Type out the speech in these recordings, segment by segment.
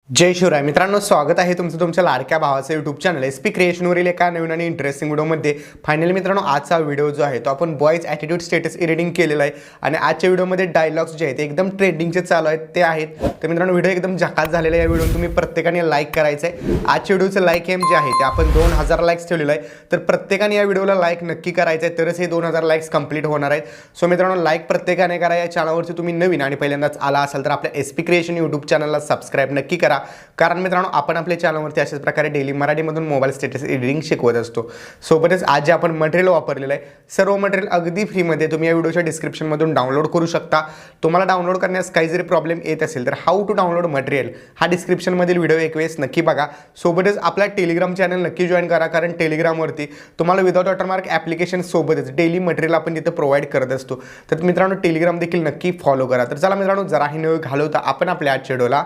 जय शिवराय मित्रांनो, स्वागत आहे तुमचं तुमच्या लाडक्या भावाचं यूट्यूब चॅनल एसपी क्रिएशनवरील एका नवीन आणि इंटरेस्टिंग व्हिडिओमध्ये. फायनली मित्रांनो, आजचा व्हिडिओ जो आहे तो आपण बॉयज ॲटिट्यूड स्टेटस एडिटिंग केलेला आहे आणि आजच्या व्हिडिओमध्ये डायलॉग्स जे आहेत ते एकदम ट्रेंडिंगचे चालू आहेत ते आहेत. तर मित्रांनो, व्हिडिओ एकदम झकास झालेला आहे. या व्हिडिओ तुम्ही प्रत्येकाने लाईक करायचं आहे. आजच्या व्हिडिओचं लाईक एम जे आहे ते आपण 2000 लाईक्स ठेवलेलं आहे. तर प्रत्येकाने या व्हिडिओला लाईक नक्की करायचं आहे, तरच हे 2000 लाईक्स कंप्लीट होणार आहेत. सो मित्रांनो, लाईक प्रत्येकाने करा. या चॅनलवरती तुम्ही नवीन आणि पहिल्यांदाच आला असाल तर आपल्या एसपी क्रिएशन यूट्यूब चॅनलला सबस्क्राईब नक्की करा. कारण मित्रांनो, आपण आपल्या चॅनलवरती अशाच प्रकारे डेली मराठीमधून मोबाईल स्टेटस एडिटिंग शिकवत असतो. सोबतच आज जे आपण मटेरियल वापरलेलं आहे, सर्व मटेरियल अगदी फ्रीमध्ये तुम्ही या व्हिडिओच्या डिस्क्रिप्शनमधून डाउनलोड करू शकता. तुम्हाला डाउनलोड करण्यास काही जरी प्रॉब्लेम येत असेल तर हाऊ टू डाउनलोड मटेरियल हा डिस्क्रिप्शनमधील व्हिडिओ एक वेळेस नक्की बघा. सोबतच आपला टेलिग्राम चॅनल नक्की जॉईन करा, कारण टेलिग्रामवरती तुम्हाला विदाउट वॉटरमार्क ॲप्लिकेशन सोबतच डेली मटेरियल आपण तिथे प्रोव्हाइड करत असतो. तर मित्रांनो, टेलिग्राम देखील नक्की फॉलो करा. तर चला मित्रांनो, जराही न घालवता आपण आपल्या आजच्या व्हिडिओला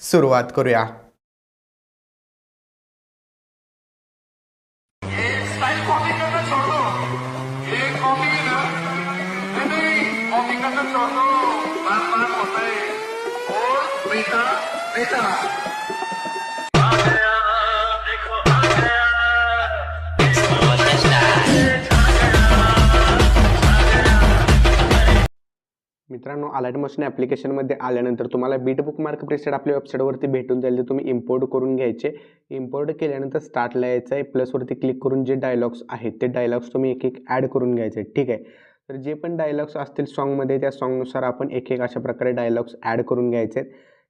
सुरुवात करूया. मित्रांनो, अलाइट मोशन ॲप्लिकेशनमध्ये आल्यानंतर तुम्हाला बीट बुकमार्क प्रीसेट आपल्या वेबसाईटवरती भेटून जाईल. ते तुम्ही इम्पोर्ट करून घ्यायचे. इम्पोर्ट केल्यानंतर स्टार्टला यायचं आहे. प्लसवरती क्लिक करून जे डायलॉग्स आहेत ते डायलॉग्स तुम्ही एक एक ॲड करून घ्यायचे. ठीक आहे. तर जे पण डायलॉग्स असतील सॉन्गमध्ये त्या सॉन्गनुसार आपण एक एक अशा प्रकारे डायलॉग्स ॲड करून घ्यायचे.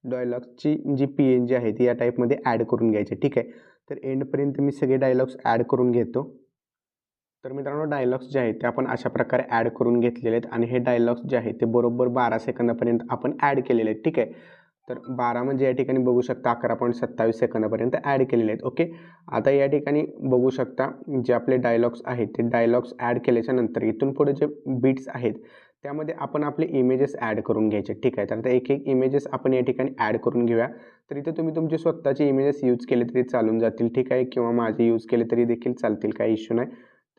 डायलॉग्सची जी PNG आहे ती या टाईपमध्ये ॲड करून घ्यायची. ठीक आहे. तर एंडपर्यंत मी सगळे डायलॉग्स ॲड करून घेतो. तर मित्रांनो, डायलॉग्स जे आहेत ते आपण अशा प्रकारे ॲड करून घेतलेले आहेत आणि हे डायलॉग्स जे आहेत ते बरोबर 12 सेकंदापर्यंत आपण ॲड केलेले आहेत. ठीक आहे. तर 12 म्हणजे या ठिकाणी बघू शकता 11.27 सेकंदापर्यंत ॲड केलेले आहेत. ओके. आता या ठिकाणी बघू शकता जे आपले डायलॉग्स आहेत ते डायलॉग्स ॲड केल्याच्या नंतर इथून पुढे जे बीट्स आहेत त्यामध्ये आपण आपले इमेजेस ॲड करून घ्यायचे. ठीक आहे. तर आता एक एक इमेजेस आपण या ठिकाणी ॲड करून घेऊया. तर इथे तुम्ही तुमचे स्वतःचे इमेजेस यूज केले तरी चालून जातील. ठीक आहे. किंवा माझे यूज केले तरी देखील चालतील, काही इश्यू नाही.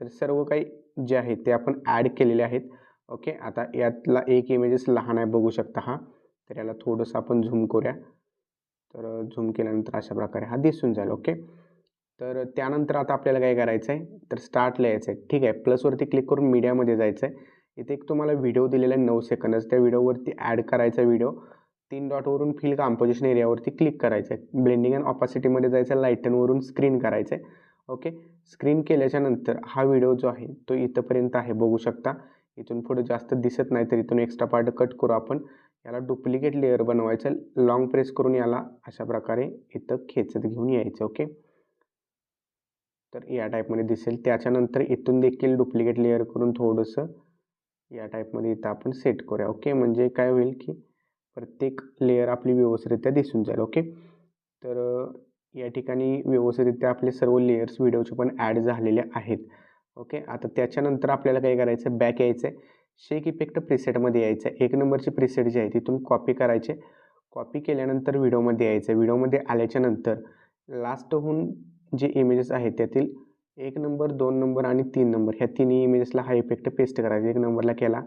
तर सर्व काही जे आहे ते आपण ॲड केलेले आहेत. ओके. आता यातला एक इमेजेस लहान आहे, बघू शकता हा. तर याला थोडंसं आपण झूम करूया. तर झूम केल्यानंतर अशा प्रकारे हा दिसून जाईल. ओके. तर त्यानंतर आता आपल्याला काय करायचं आहे, तर स्टार्टला यायचं आहे. ठीक आहे. प्लसवरती क्लिक करून मीडियामध्ये जायचं आहे. इथे एक तुम्हाला व्हिडिओ दिलेला आहे 9 सेकंदाचा. त्या व्हिडिओवरती ॲड करायचा व्हिडिओ. 3 डॉटवरून फिल कंपोजिशन एरियावरती क्लिक करायचं आहे. ब्लेंडिंग अँड ऑपॅसिटीमध्ये जायचं आहे. लाईटनवरून स्क्रीन करायचं आहे. ओके. स्क्रीन केल्याच्या नंतर हा व्हिडिओ जो आहे तो इथंपर्यंत आहे, बघू शकता. इथून पुढे जास्त दिसत नाही, तर इथून एक्स्ट्रा पार्ट कट करू आपण. याला डुप्लिकेट लेअर बनवायचं. लॉंग प्रेस करून याला अशा प्रकारे इथं खेचत घेऊन यायचं. ओके. तर या टाईपमध्ये दिसेल. त्याच्यानंतर इथून देखील डुप्लिकेट लेअर करून थोडंसं या टाईपमध्ये इथं आपण सेट करूया. ओके. म्हणजे काय होईल की प्रत्येक लेअर आपली व्यवस्थितरित्या दिसून जाईल. ओके. तर या ठिकाणी व्यवस्थितरित्या आपले सर्व लेयर्स व्हिडिओचे पण ॲड झालेले आहेत. ओके. आता त्याच्यानंतर आपल्याला काय करायचं, बॅक यायचं आहे. शेक इफेक्ट प्रिसेटमध्ये यायचं आहे. 1 नंबरची प्रिसेट जी आहे तिथून कॉपी करायचे. कॉपी केल्यानंतर व्हिडिओमध्ये यायचं. व्हिडिओमध्ये आल्याच्या नंतर लास्टहून जे इमेजेस आहेत त्यातील 1 नंबर, 2 नंबर आणि 3 नंबर ह्या तिन्ही इमेजेसला हा इफेक्ट पेस्ट करायचा. 1 नंबरला केला,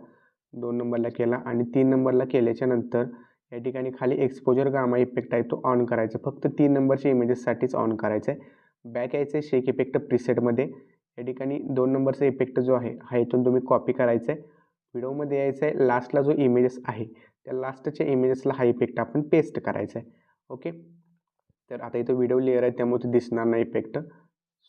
2 नंबरला केला आणि 3 नंबरला केल्याच्या नंतर या ठिकाणी खाली एक्सपोजर गामा इफेक्ट आहे तो ऑन करायचा. फक्त 3 नंबरच्या इमेजेससाठीच ऑन करायचं आहे. बॅक यायचं आहे शेक इफेक्ट प्रिसेटमध्ये. या ठिकाणी 2 नंबरचा इफेक्ट जो आहे हा इथून तुम्ही कॉपी करायचा आहे. व्हिडिओमध्ये यायचं आहे. लास्टला जो इमेजेस आहे त्या लास्टच्या इमेजेसला हा इफेक्ट आपण पेस्ट करायचा आहे. ओके. तर आता इथं व्हिडिओ लेअर आहे त्यामुळे ते दिसणार नाही इफेक्ट.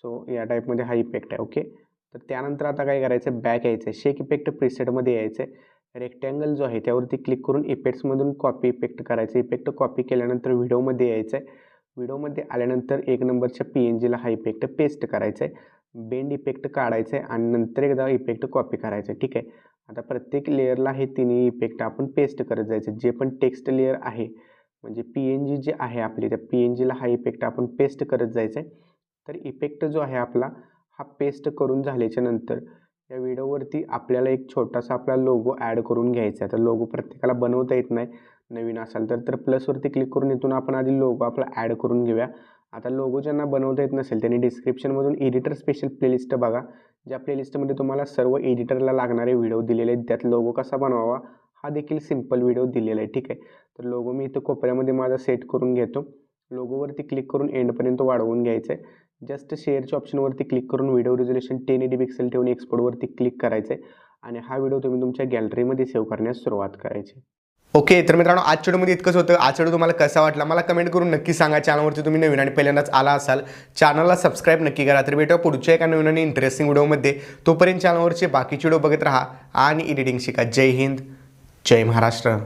सो या टाईपमध्ये हा इफेक्ट आहे. ओके. तर त्यानंतर आता काय करायचं, बॅक यायचं आहे. शेक इफेक्ट प्रिसेटमध्ये यायचं आहे. रेक्टँगल जो आहे त्यावरती क्लिक करून इफेक्ट्समधून कॉपी इफेक्ट करायचं. इफेक्ट कॉपी केल्यानंतर व्हिडिओमध्ये यायचं आहे. व्हिडिओमध्ये आल्यानंतर 1 नंबरच्या PNGला हा इफेक्ट पेस्ट करायचा आहे. बेंड इफेक्ट काढायचं आहे आणि नंतर एकदा इफेक्ट कॉपी करायचं आहे. ठीक आहे. आता प्रत्येक लेअरला हे तिन्ही इफेक्ट आपण पेस्ट करत जायचं. जे पण टेक्स्ट लेअर आहे म्हणजे PNG जे आहे आपली, त्या PNGला हा इफेक्ट आपण पेस्ट करत जायचं आहे. तर इफेक्ट जो आहे आपला हा पेस्ट करून झाल्याच्या नंतर या व्हिडिओवरती आपल्याला एक छोटासा आपला लोगो ॲड करून घ्यायचा आहे. तर लोगो प्रत्येकाला बनवता येत नाही, नवीन असाल तर प्लसवरती क्लिक करून इथून आपण आधी लोगो आपला ॲड करून घेऊया. आता लोगो ज्यांना बनवता येत नसेल त्यांनी डिस्क्रिप्शनमधून एडिटर स्पेशल प्लेलिस्ट बघा. ज्या प्लेलिस्टमध्ये तुम्हाला सर्व एडिटरला लागणारे व्हिडिओ दिलेले आहेत. त्यात लोगो कसा बनवावा हा देखील सिंपल व्हिडिओ दिलेला आहे. ठीक आहे. तर लोगो मी इथं कोपऱ्यामध्ये माझा सेट करून घेतो लोगोवरती क्लिक करून एंडपर्यंत वाढवून घ्यायचं आहे. जस्ट शेअरच्या ऑप्शनवरती क्लिक करून व्हिडिओ रिझोल्यूशन 1080 पिक्सेल ठेवून एक्सपोर्टवरती क्लिक करायचं आहे आणि हा व्हिडिओ तुम्ही तुमच्या गॅलरीमध्ये सेव्ह करण्यास सुरुवात करायची. ओके, तर मित्रांनो आजच्या व्हिडिओमध्ये इतकंच होतं. आजचा व्हिडिओ तुम्हाला कसा वाटला मला कमेंट करून नक्की सांगा. चॅनलवरती तुम्ही नवीन आणि पहिल्यांदाच आला असाल चॅनलला सबस्क्राईब नक्की करा. तर भेटूया पुढच्या एका नवीन आणि इंटरेस्टिंग व्हिडिओमध्ये. तोपर्यंत चॅनलवरचे बाकीचे व्हिडिओ बघत राहा आणि एडिटिंग शिका. जय हिंद, जय महाराष्ट्र.